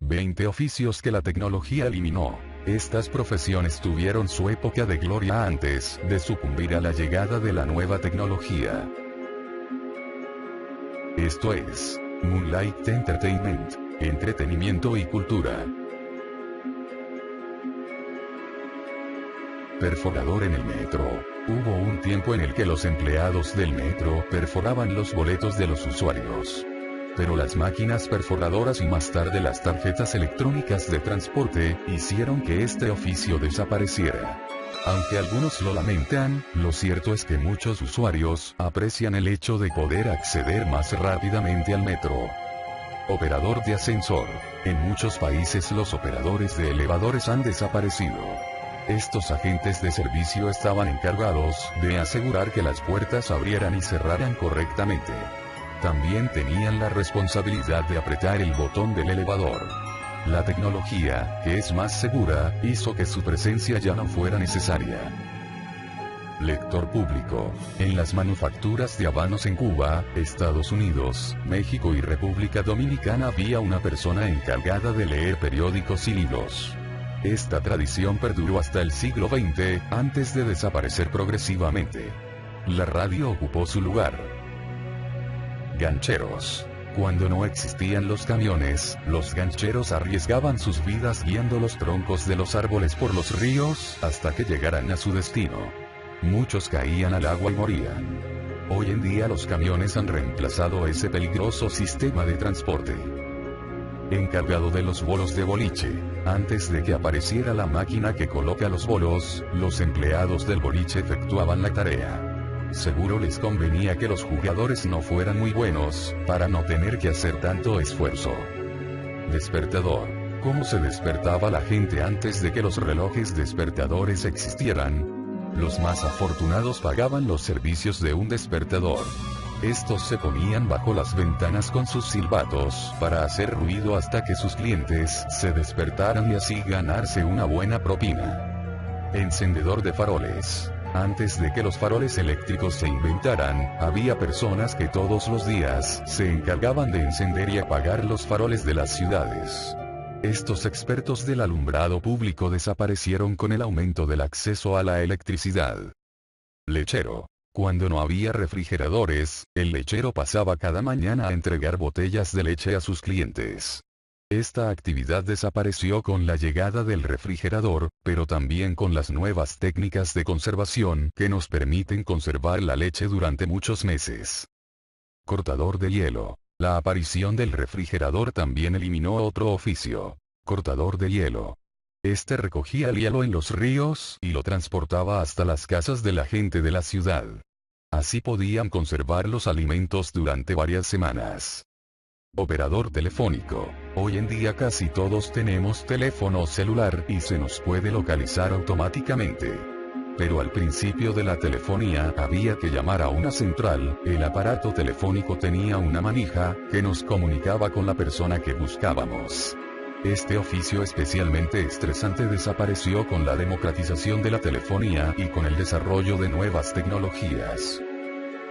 20 oficios que la tecnología eliminó. Estas profesiones tuvieron su época de gloria antes de sucumbir a la llegada de la nueva tecnología. Esto es Moonlight Entertainment, entretenimiento y cultura. Perforador en el metro. Hubo un tiempo en el que los empleados del metro perforaban los boletos de los usuarios. Pero las máquinas perforadoras y más tarde las tarjetas electrónicas de transporte hicieron que este oficio desapareciera. Aunque algunos lo lamentan, lo cierto es que muchos usuarios aprecian el hecho de poder acceder más rápidamente al metro. Operador de ascensor. En muchos países los operadores de elevadores han desaparecido. Estos agentes de servicio estaban encargados de asegurar que las puertas abrieran y cerraran correctamente. También tenían la responsabilidad de apretar el botón del elevador. La tecnología, que es más segura, hizo que su presencia ya no fuera necesaria. Lector público. En las manufacturas de habanos en Cuba, Estados Unidos, México y República Dominicana había una persona encargada de leer periódicos y libros. Esta tradición perduró hasta el siglo XX, antes de desaparecer progresivamente. La radio ocupó su lugar. Gancheros. Cuando no existían los camiones, los gancheros arriesgaban sus vidas guiando los troncos de los árboles por los ríos, hasta que llegaran a su destino. Muchos caían al agua y morían. Hoy en día los camiones han reemplazado ese peligroso sistema de transporte. Encargado de los bolos de boliche. Antes de que apareciera la máquina que coloca los bolos, los empleados del boliche efectuaban la tarea. Seguro les convenía que los jugadores no fueran muy buenos, para no tener que hacer tanto esfuerzo. Despertador. ¿Cómo se despertaba la gente antes de que los relojes despertadores existieran? Los más afortunados pagaban los servicios de un despertador. Estos se ponían bajo las ventanas con sus silbatos para hacer ruido hasta que sus clientes se despertaran y así ganarse una buena propina. Encendedor de faroles. Antes de que los faroles eléctricos se inventaran, había personas que todos los días se encargaban de encender y apagar los faroles de las ciudades. Estos expertos del alumbrado público desaparecieron con el aumento del acceso a la electricidad. Lechero. Cuando no había refrigeradores, el lechero pasaba cada mañana a entregar botellas de leche a sus clientes. Esta actividad desapareció con la llegada del refrigerador, pero también con las nuevas técnicas de conservación que nos permiten conservar la leche durante muchos meses. Cortador de hielo. La aparición del refrigerador también eliminó otro oficio. Cortador de hielo. Este recogía el hielo en los ríos y lo transportaba hasta las casas de la gente de la ciudad. Así podían conservar los alimentos durante varias semanas. Operador telefónico. Hoy en día casi todos tenemos teléfono celular y se nos puede localizar automáticamente. Pero al principio de la telefonía había que llamar a una central. El aparato telefónico tenía una manija que nos comunicaba con la persona que buscábamos. Este oficio especialmente estresante desapareció con la democratización de la telefonía y con el desarrollo de nuevas tecnologías.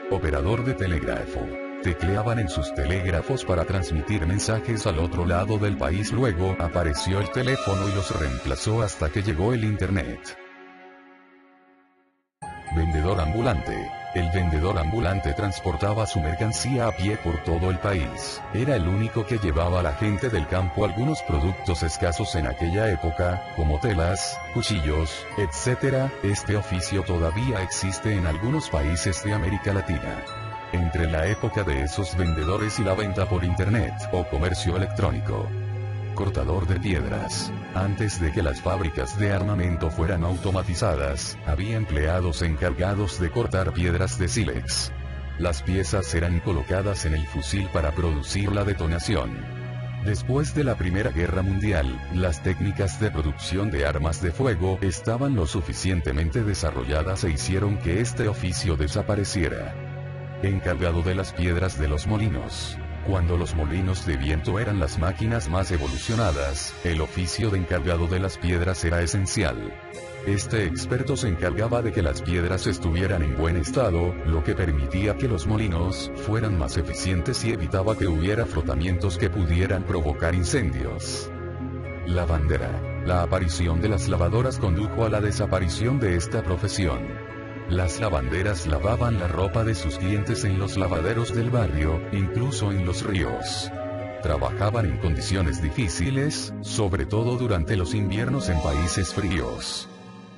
Operador de telégrafo. Tecleaban en sus telégrafos para transmitir mensajes al otro lado del país. Luego apareció el teléfono y los reemplazó hasta que llegó el Internet. Vendedor ambulante. El vendedor ambulante transportaba su mercancía a pie por todo el país. Era el único que llevaba a la gente del campo algunos productos escasos en aquella época, como telas, cuchillos, etc. Este oficio todavía existe en algunos países de América Latina. Entre la época de esos vendedores y la venta por internet o comercio electrónico. Cortador de piedras. Antes de que las fábricas de armamento fueran automatizadas, había empleados encargados de cortar piedras de sílex. Las piezas eran colocadas en el fusil para producir la detonación. Después de la Primera Guerra Mundial, las técnicas de producción de armas de fuego estaban lo suficientemente desarrolladas e hicieron que este oficio desapareciera. Encargado de las piedras de los molinos. Cuando los molinos de viento eran las máquinas más evolucionadas, el oficio de encargado de las piedras era esencial. Este experto se encargaba de que las piedras estuvieran en buen estado, lo que permitía que los molinos fueran más eficientes y evitaba que hubiera frotamientos que pudieran provocar incendios. Lavandera. La aparición de las lavadoras condujo a la desaparición de esta profesión. Las lavanderas lavaban la ropa de sus clientes en los lavaderos del barrio, incluso en los ríos. Trabajaban en condiciones difíciles, sobre todo durante los inviernos en países fríos.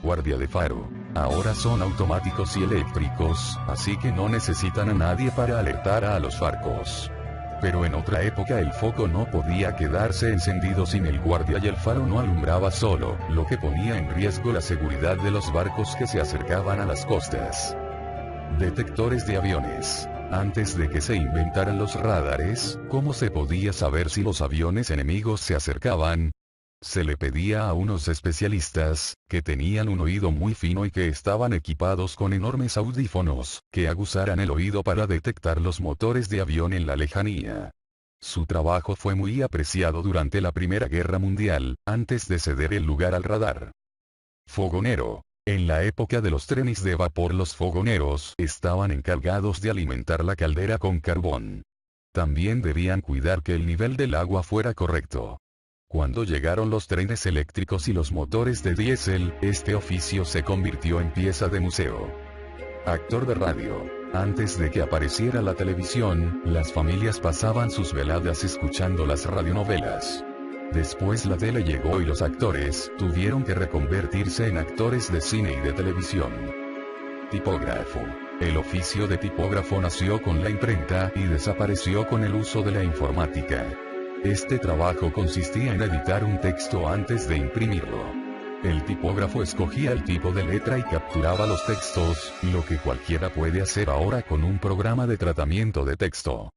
Guardia de faro. Ahora son automáticos y eléctricos, así que no necesitan a nadie para alertar a los barcos. Pero en otra época el foco no podía quedarse encendido sin el guardia y el faro no alumbraba solo, lo que ponía en riesgo la seguridad de los barcos que se acercaban a las costas. Detectores de aviones. Antes de que se inventaran los radares, ¿cómo se podía saber si los aviones enemigos se acercaban? Se le pedía a unos especialistas, que tenían un oído muy fino y que estaban equipados con enormes audífonos, que aguzaran el oído para detectar los motores de avión en la lejanía. Su trabajo fue muy apreciado durante la Primera Guerra Mundial, antes de ceder el lugar al radar. Fogonero. En la época de los trenes de vapor, los fogoneros estaban encargados de alimentar la caldera con carbón. También debían cuidar que el nivel del agua fuera correcto. Cuando llegaron los trenes eléctricos y los motores de diésel, este oficio se convirtió en pieza de museo. Actor de radio. Antes de que apareciera la televisión, las familias pasaban sus veladas escuchando las radionovelas. Después la tele llegó y los actores tuvieron que reconvertirse en actores de cine y de televisión. Tipógrafo. El oficio de tipógrafo nació con la imprenta y desapareció con el uso de la informática. Este trabajo consistía en editar un texto antes de imprimirlo. El tipógrafo escogía el tipo de letra y capturaba los textos, lo que cualquiera puede hacer ahora con un programa de tratamiento de texto.